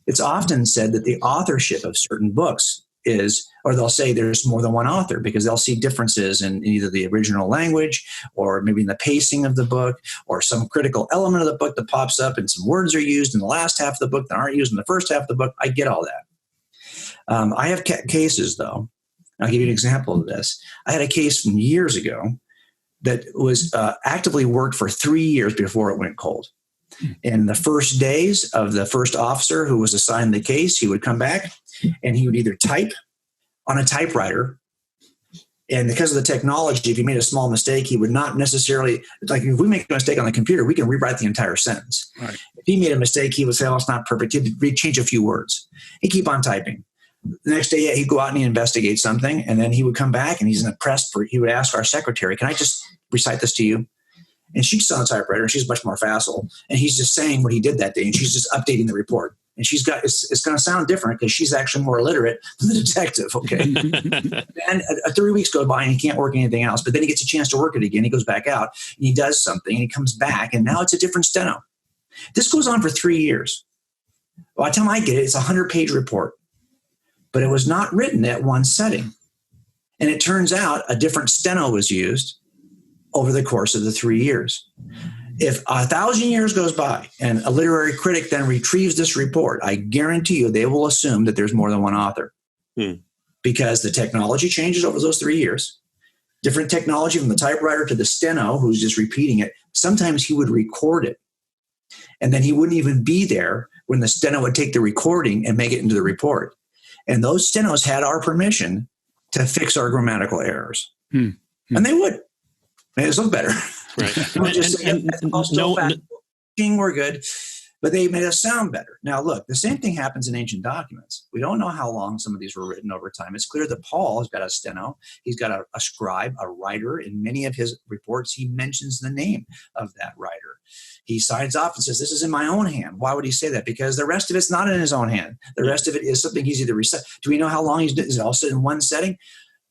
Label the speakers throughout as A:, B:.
A: It's often said that the authorship of certain books is, or they'll say there's more than one author because they'll see differences in either the original language or maybe in the pacing of the book or some critical element of the book that pops up and some words are used in the last half of the book that aren't used in the first half of the book. I get all that. I have cases, though. I'll give you an example of this. I had a case from years ago that was actively worked for 3 years before it went cold. In the first days of the first officer who was assigned the case, he would come back and he would either type on a typewriter. And because of the technology, if he made a small mistake, he would not necessarily, like if we make a mistake on the computer, we can rewrite the entire sentence. Right. If he made a mistake, he would say, oh, it's not perfect. He'd change a few words. He'd keep on typing. The next day, he'd go out and he'd investigate something. And then he would come back and he's impressed. He would ask our secretary, can I just recite this to you? And she's on a typewriter, and she's much more facile. And he's just saying what he did that day, and she's just updating the report. And she's got, it's going to sound different because she's actually more literate than the detective, okay? And 3 weeks go by, and he can't work anything else. But then he gets a chance to work it again. He goes back out, and he does something, and he comes back, and now it's a different steno. This goes on for 3 years. By the time I get it, it's a 100-page report. But it was not written at one setting. And it turns out a different steno was used over the course of the 3 years. If 1,000 years goes by and a literary critic then retrieves this report, I guarantee you they will assume that there's more than one author. Because the technology changes over those 3 years. Different technology from the typewriter to the steno who's just repeating it. Sometimes he would record it. And then he wouldn't even be there when the steno would take the recording and make it into the report. And those stenos had our permission to fix our grammatical errors. And they would. Made us look better. Right. We're good, but they made us sound better. Now, look, the same thing happens in ancient documents. We don't know how long some of these were written over time. It's clear that Paul has got a steno. He's got a scribe, a writer. In many of his reports, he mentions the name of that writer. He signs off and says, this is in my own hand. Why would he say that? Because the rest of it's not in his own hand. The rest of it is something he's either reset. Do we know how long he's is it also in one setting?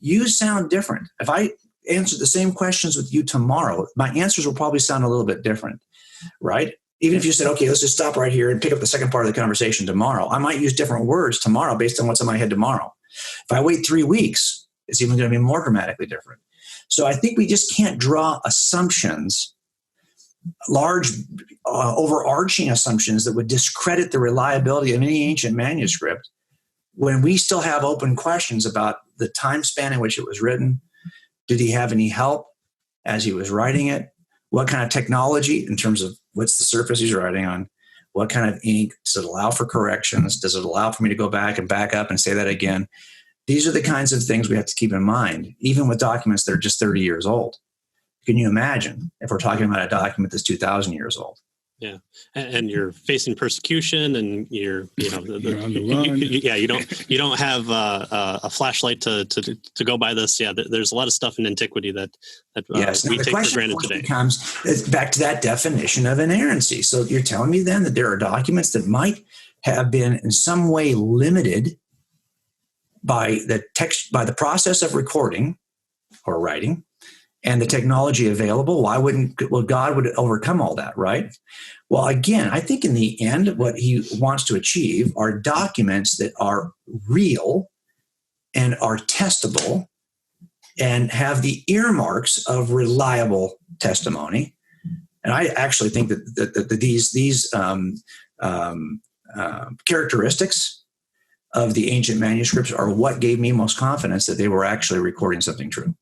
A: You sound different. If I answer the same questions with you tomorrow, my answers will probably sound a little bit different, right? Even if you said, okay, let's just stop right here and pick up the second part of the conversation tomorrow. I might use different words tomorrow based on what's in my head tomorrow. If I wait 3 weeks, it's even going to be more dramatically different. So I think we just can't draw assumptions, large, overarching assumptions that would discredit the reliability of any ancient manuscript when we still have open questions about the time span in which it was written. Did he have any help as he was writing it? What kind of technology in terms of what's the surface he's writing on? What kind of ink? Does it allow for corrections? Does it allow for me to go back up and say that again? These are the kinds of things we have to keep in mind, even with documents that are just 30 years old. Can you imagine if we're talking about a document that's 2,000 years old?
B: Yeah, and you're facing persecution, and you're you're on the run. You don't have a flashlight to go by this. Yeah, there's a lot of stuff in antiquity that we take for granted today.
A: It's back to that definition of inerrancy. So you're telling me then that there are documents that might have been in some way limited by the text, by the process of recording or writing, and the technology available. Why wouldn't, well, God would overcome all that, right? Well, again, I think in the end, what he wants to achieve are documents that are real and are testable and have the earmarks of reliable testimony. And I actually think that these characteristics of the ancient manuscripts are what gave me most confidence that they were actually recording something true.